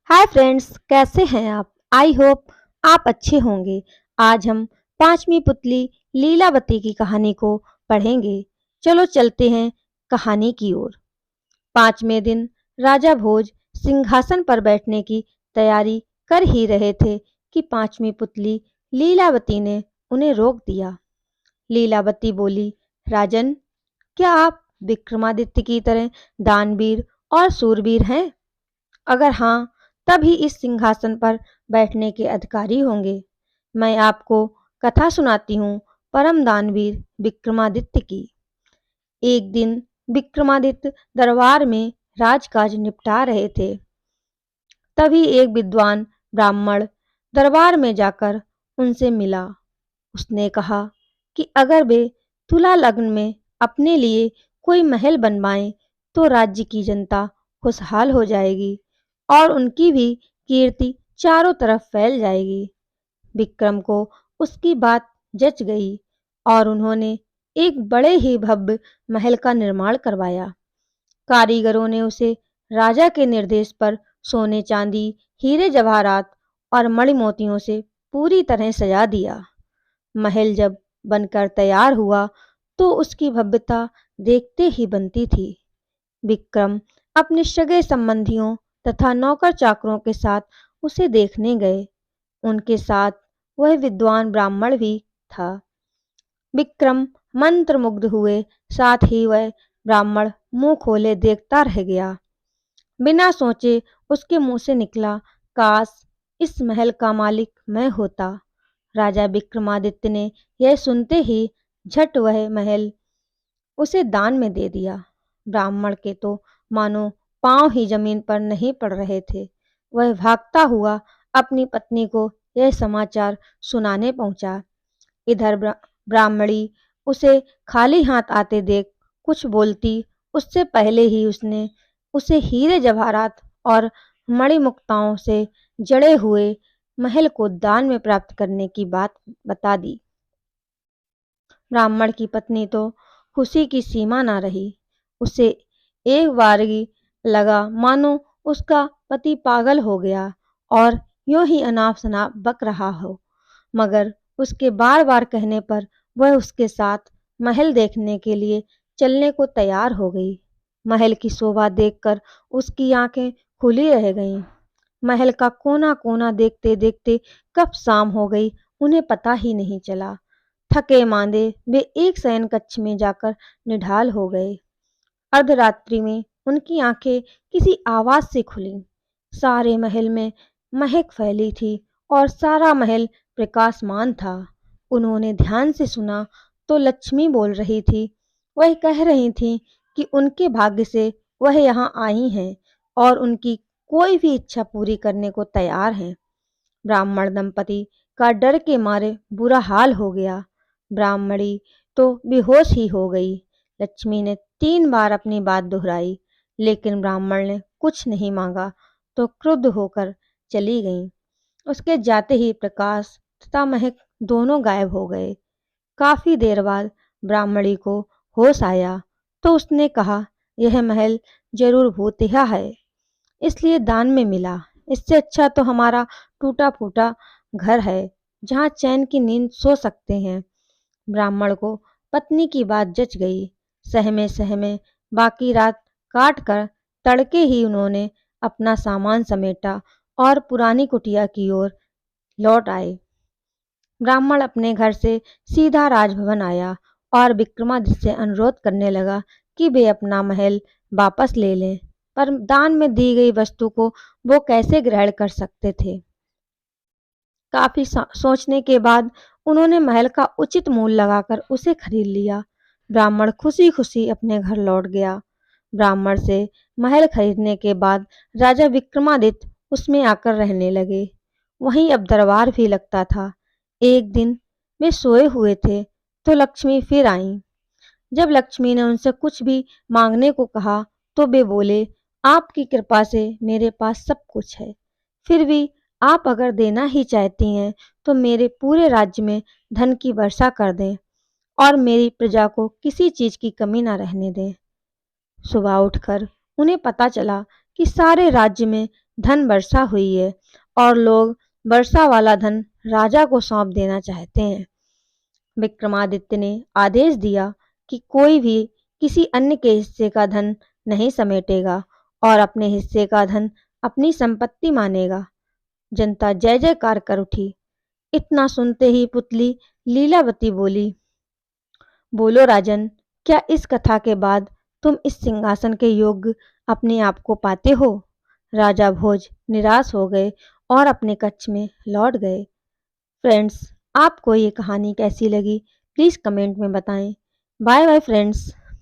Hi friends, कैसे हैं आप? आई होप आप अच्छे होंगे। आज हम पांचवी पुतली लीलावती की कहानी को पढ़ेंगे। चलो चलते हैं कहानी की ओर। पांचवें दिन राजा भोज सिंहासन पर बैठने की तैयारी कर ही रहे थे कि पांचवी पुतली लीलावती ने उन्हें रोक दिया। लीलावती बोली, राजन, क्या आप विक्रमादित्य की तरह दानवीर और सूरवीर हैं? अगर हाँ, तभी इस सिंहासन पर बैठने के अधिकारी होंगे। मैं आपको कथा सुनाती हूँ परम दानवीर विक्रमादित्य की। एक दिन विक्रमादित्य दरबार में राजकाज निपटा रहे थे। तभी एक विद्वान ब्राह्मण दरबार में जाकर उनसे मिला। उसने कहा कि अगर वे तुला लग्न में अपने लिए कोई महल बनवाएं तो राज्य की जनता खुशहाल हो जाएगी और उनकी भी कीर्ति चारों तरफ फैल जाएगी। विक्रम को उसकी बात जच गई और उन्होंने एक बड़े ही भव्य महल का निर्माण करवाया। कारीगरों ने उसे राजा के निर्देश पर सोने चांदी, हीरे जवाहरात और मणिमोतियों से पूरी तरह सजा दिया। महल जब बनकर तैयार हुआ तो उसकी भव्यता देखते ही बनती थी। विक्रम अपने सगे संबंधियों तथा नौकर चाकरों के साथ उसे देखने गए। उनके साथ वह विद्वान ब्राह्मण भी था। विक्रम मंत्रमुग्ध हुए, साथ ही वह ब्राह्मण मुंह खोले देखता रह गया। बिना सोचे उसके मुंह से निकला, काश इस महल का मालिक मैं होता। राजा विक्रमादित्य ने यह सुनते ही झट वह महल उसे दान में दे दिया। ब्राह्मण के तो मानो पांव ही जमीन पर नहीं पड़ रहे थे। वह भागता हुआ अपनी पत्नी को यह समाचार सुनाने पहुंचा। इधर ब्राह्मणी उसे खाली हाथ आते देख कुछ बोलती उससे पहले ही उसने उसे हीरे जवाहरात और मणिमुक्ताओं से जड़े हुए महल को दान में प्राप्त करने की बात बता दी। ब्राह्मण की पत्नी तो खुशी की सीमा ना रही। उसे एक बारगी लगा मानो उसका पति पागल हो गया और यूं ही अनाप शनाप बक रहा हो, मगर उसके बार बार कहने पर वह उसके साथ महल देखने के लिए चलने को तैयार हो गई। महल की शोभा देखकर उसकी आंखें खुली रह गईं। महल का कोना कोना देखते देखते कब शाम हो गई उन्हें पता ही नहीं चला। थके मांदे वे एक शयन कक्ष में जाकर निढाल हो गए। अर्धरात्रि में उनकी आंखें किसी आवाज से खुलीं। सारे महल में महक फैली थी और सारा महल प्रकाशमान था। उन्होंने ध्यान से सुना तो लक्ष्मी बोल रही थी। वह कह रही थी कि उनके भाग्य से वह यहाँ आई हैं और उनकी कोई भी इच्छा पूरी करने को तैयार हैं। ब्राह्मण दंपति का डर के मारे बुरा हाल हो गया। ब्राह्मणी तो बेहोश ही हो गई। लक्ष्मी ने 3 बार अपनी बात दोहराई, लेकिन ब्राह्मण ने कुछ नहीं मांगा तो क्रुद्ध होकर चली गईं। उसके जाते ही प्रकाश तथा महक दोनों गायब हो गए। काफी देर बाद ब्राह्मणी को होश आया तो उसने कहा, यह महल जरूर भूतिया है, इसलिए दान में मिला। इससे अच्छा तो हमारा टूटा फूटा घर है जहाँ चैन की नींद सो सकते हैं। ब्राह्मण को पत्नी की बात जच गई। सहमे सहमे बाकी रात काट कर तड़के ही उन्होंने अपना सामान समेटा और पुरानी कुटिया की ओर लौट आए। ब्राह्मण अपने घर से सीधा राजभवन आया और विक्रमादित्य से अनुरोध करने लगा कि वे अपना महल वापस ले लें, पर दान में दी गई वस्तु को वो कैसे ग्रहण कर सकते थे। काफी सोचने के बाद उन्होंने महल का उचित मूल्य लगाकर उसे खरीद लिया। ब्राह्मण खुशी खुशी अपने घर लौट गया। ब्राह्मण से महल खरीदने के बाद राजा विक्रमादित्य उसमें आकर रहने लगे। वहीं अब दरबार भी लगता था। एक दिन वे सोए हुए थे तो लक्ष्मी फिर आईं। जब लक्ष्मी ने उनसे कुछ भी मांगने को कहा तो वे बोले, आपकी कृपा से मेरे पास सब कुछ है, फिर भी आप अगर देना ही चाहती हैं तो मेरे पूरे राज्य में धन की वर्षा कर दें और मेरी प्रजा को किसी चीज की कमी ना रहने दें। सुबह उठकर उन्हें पता चला कि सारे राज्य में धन वर्षा हुई है और लोग वर्षा वाला धन राजा को सौंप देना चाहते हैं। विक्रमादित्य ने आदेश दिया कि कोई भी किसी अन्य के हिस्से का धन नहीं समेटेगा और अपने हिस्से का धन अपनी संपत्ति मानेगा। जनता जय जयकार कर उठी। इतना सुनते ही पुतली लीलावती बोली, बोलो राजन, क्या इस कथा के बाद तुम इस सिंहासन के योग्य अपने आप को पाते हो? राजा भोज निराश हो गए और अपने कक्ष में लौट गए। फ्रेंड्स, आपको ये कहानी कैसी लगी? प्लीज़ कमेंट में बताएं। Bye bye friends.